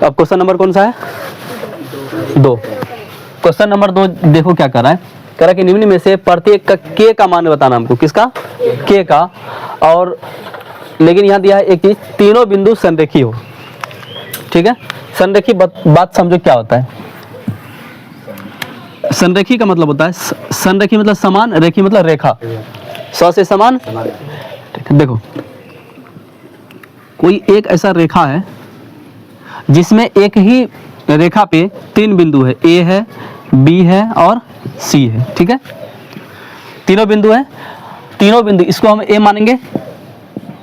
अब question number कौन सा है? 2। क्वेश्चन नंबर 2 देखो क्या कर रहा है, कह रहा है कि निम्न में से प्रत्येक का के का मान बताना हमको। किसका? के का। और लेकिन यहाँ दिया है एक चीज, तीनों बिंदु संरेखी हो। ठीक है, संरेखी बात समझो क्या होता है। संरेखी का मतलब होता है, संरेखी मतलब समान, रेखी मतलब रेखा, सौ से समान। देखो कोई एक ऐसा रेखा है जिसमें एक ही रेखा पे 3 बिंदु है, ए है, बी है और सी है। ठीक है, तीनों बिंदु है, तीनों बिंदु इसको हम ए मानेंगे,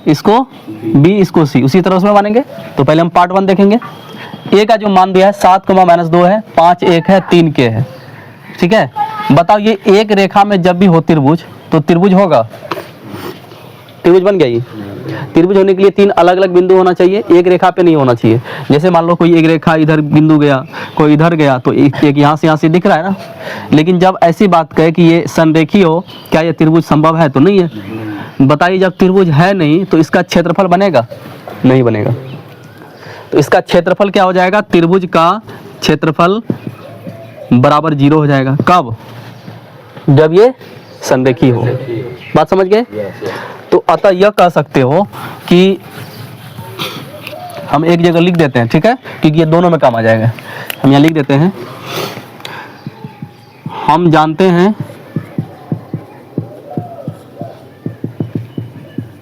इसको बी, इसको सी, उसी तरह उसमें मानेंगे। तो पहले हम पार्ट 1 देखेंगे। ए का जो मान दिया है 7,-2 है, 5 1 है, 3 के है। ठीक है, बताओ ये एक रेखा में जब भी हो त्रिभुज, तो त्रिभुज होगा, त्रिभुज बन गया। ये त्रिभुज होने के लिए 3 अलग अलग बिंदु होना चाहिए, एक रेखा पे नहीं होना चाहिए। जैसे मान लो कोई एक रेखा इधर बिंदु गया, कोई इधर गया, तो एक यहाँ से दिख रहा है ना। लेकिन जब ऐसी बात कहे कि ये संरेखी हो, क्या ये त्रिभुज संभव है? तो नहीं है। बताइए, जब त्रिभुज है नहीं तो इसका क्षेत्रफल बनेगा? नहीं बनेगा। तो इसका क्षेत्रफल क्या हो जाएगा? त्रिभुज का क्षेत्रफल बराबर 0 हो जाएगा। कब? जब ये संरेखी हो। बात समझ गए? तो अतः यह कह सकते हो कि हम एक जगह लिख देते हैं, ठीक है, क्योंकि ये दोनों में काम आ जाएगा। हम यहाँ लिख देते हैं, हम जानते हैं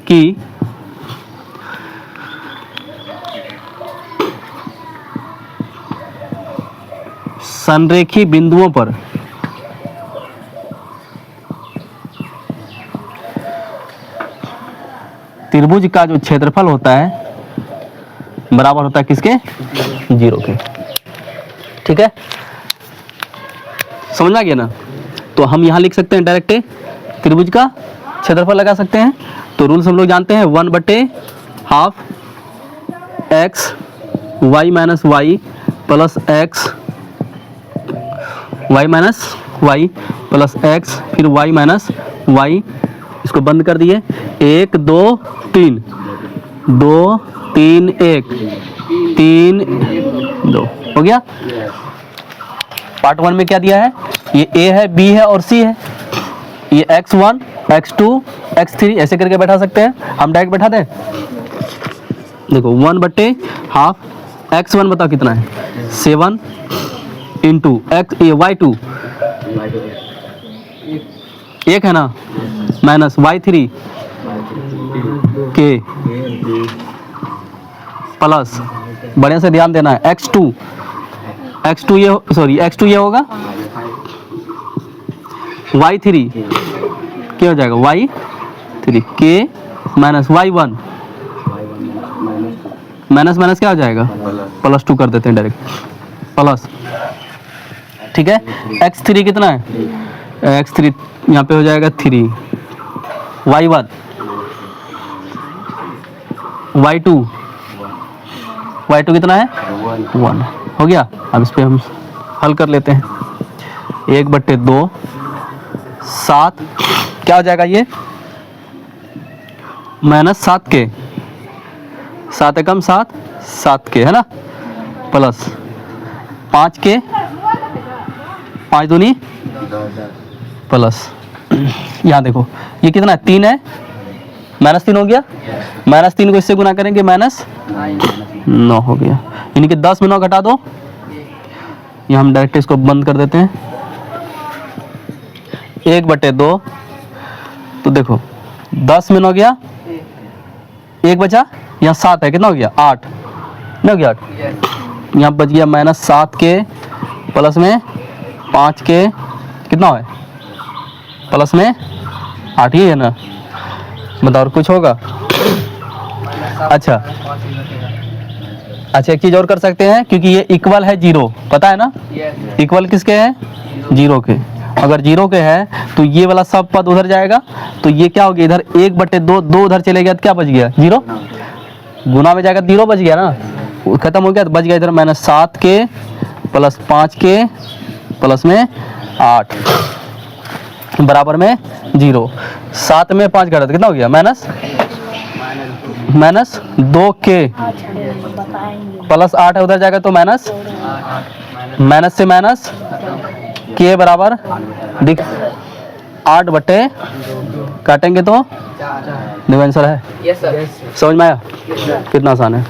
कि संरेखी बिंदुओं पर त्रिभुज का जो क्षेत्रफल होता है बराबर होता है किसके? 0 के। ठीक है, समझ में आ गया ना? तो हम यहाँ लिख सकते हैं डायरेक्ट त्रिभुज का क्षेत्रफल लगा सकते हैं। तो रूल्स हम लोग जानते हैं, 1/2 x y minus Y plus X, y minus Y plus X, फिर y माइनस वाई, इसको बंद कर दिए। 1 2 3, 2 3 1, 3 2 हो गया। पार्ट 1 में क्या दिया है? ये a है, b है और c है। ये x1 x2 x3 ऐसे करके बैठा सकते हैं। हम डायरेक्ट बैठा दें, देखो 1/2 x1 बताओ कितना है? 7 इंटू एक्स y2 1 है ना, माइनस y3 के प्लस, बढ़िया से ध्यान देना है, x2 ये, सॉरी x2 ये होगा, y3 क्या हो जाएगा? y3 के माइनस y1, माइनस माइनस क्या हो जाएगा? +2 कर देते हैं डायरेक्ट, प्लस। ठीक है, x3 कितना है? x3 यहाँ पे हो जाएगा 3, y1 y2 कितना है? 1 हो गया। अब इस पे हम हल कर लेते हैं। 1/2 7 क्या हो जाएगा? ये माइनस 7 के, 7 एकम 7, 7 के है ना, प्लस 5 के, 5 दूनी प्लस, यहाँ देखो ये कितना है? 3 है, -3 हो गया। -3 को इससे गुना करेंगे, -9 हो गया। यानी कि 10 में 9 घटा दो, यहाँ हम डायरेक्ट इसको बंद कर देते हैं। 1/2, तो देखो 10 में 9 गया, 1 बचा, यहाँ 7 है, कितना हो गया? 8 नहीं हो गया? 8 यहाँ बच गया, -7 के प्लस में 5 के, कितना है? प्लस में 8 ही है ना। बताओ और कुछ होगा? अच्छा, एक चीज और कर सकते हैं, क्योंकि ये इक्वल है 0, पता है ना? इक्वल किसके है? 0 के। अगर 0 के है तो ये वाला सब पद उधर जाएगा, तो ये क्या हो गया? इधर 1/2, 2 उधर चले गया तो क्या बच गया? 0। गुना में जाएगा 0 बच गया ना, खत्म हो गया, तो बच गया इधर -7 के प्लस 5 के प्लस में 8 बराबर में 0। 7 में 5 घटा तो कितना हो गया? -2 के प्लस 8 है, उधर जाएगा तो माइनस, माइनस से माइनस, के बराबर दिख 8 बटे काटेंगे तो देखो आंसर है। Yes sir. समझ में आया? कितना आसान है।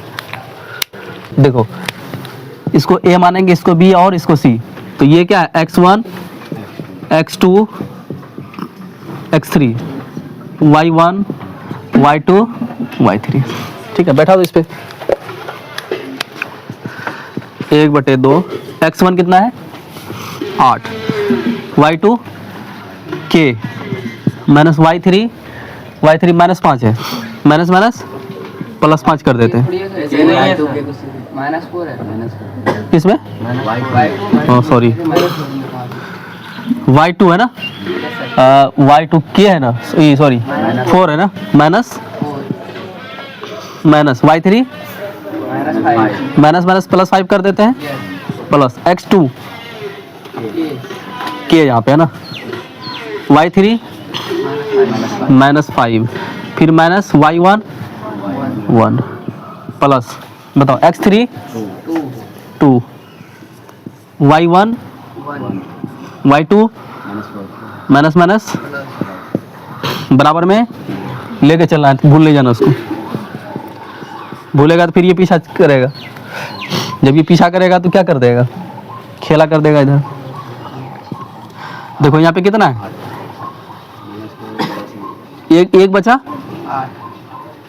देखो इसको ए मानेंगे, इसको बी और इसको सी, तो ये क्या है x1 x2 x3 y1 y2 y3। ठीक है, बैठा दो इस पे। 1/2 x1 कितना है 8, y2 k minus y3 minus 5 है, माइनस माइनस प्लस 5 कर देते हैं -4 है। किसमें, सॉरी y2 है ना, y2 k है ना, सॉरी 4 है ना, minus minus y3 minus minus plus 5 कर देते हैं, प्लस x2 k यहाँ पे है ना, y3 माइनस 5, फिर माइनस y1 1 प्लस बताओ x3 2 y1 y2 minus minus बराबर में लेके चलना है, भूल नहीं जाना उसको। भूलेगा तो फिर ये पीछा करेगा, जब ये पीछा करेगा तो क्या कर देगा, खेला कर देगा इधर। देखो यहाँ पे कितना है, एक बचा,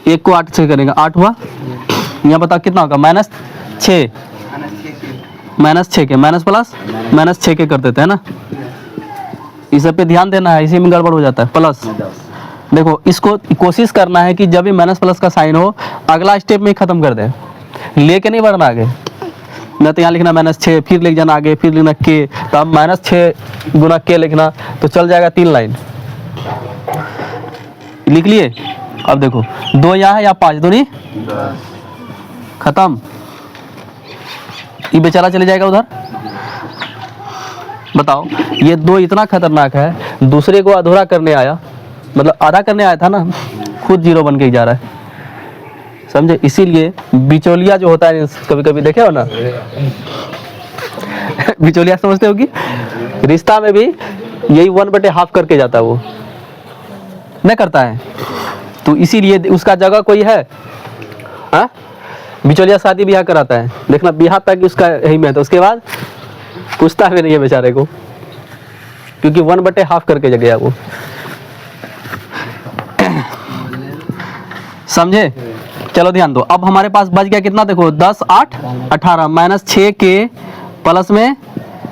एक को 8 से करेगा, 8 हुआ, यहाँ बताओ कितना होगा, -6 -6 के माइनस प्लस -6 के कर देते हैं ना, इस सब पे ध्यान देना है, इसी में गड़बड़ हो जाता है। प्लस देखो इसको कोशिश करना है कि जब भी माइनस प्लस का साइन हो अगला स्टेप में ही खत्म कर दें, लेके नहीं बढ़ना आगे। न तो यहाँ लिखना -6 फिर लिख जाना आगे, फिर लिखना के, तो अब -6 गुना के लिखना तो चल जाएगा 3 लाइन, लिख लिए। अब देखो 2 यहाँ है या 5, दो नहीं खत्म, ये बेचारा चले जाएगा उधर। बताओ ये 2 इतना खतरनाक है, दूसरे को अधूरा करने आया, मतलब आधा करने आया था ना, खुद 0 बन के जा रहा है, समझे। इसीलिए बिचौलिया जो होता है, कभी कभी देखे हो ना बिचौलिया समझते हो कि रिश्ता में भी यही 1/2 करके जाता है, वो नहीं करता है, तो इसीलिए उसका जगह कोई है, हाँ बिचौलिया शादी ब्याह कराता है, देखना ब्याह तक उसका यही में, तो उसके बाद पूछता भी नहीं है बेचारे को, क्योंकि 1/2 करके गया वो, समझे। चलो ध्यान दो, अब हमारे पास बच गया कितना, देखो 10 8 18 -6 के प्लस में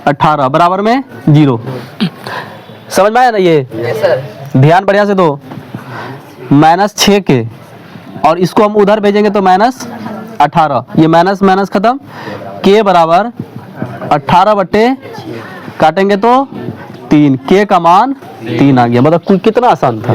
18 बराबर में 0। समझ में आया ना ये? Yes sir. ध्यान बढ़िया से दो, -6 के और इसको हम उधर भेजेंगे तो -18, ये माइनस माइनस खत्म, के बराबर 18 बटे काटेंगे तो 3, के का मान 3 आ गया। मतलब कितना आसान था।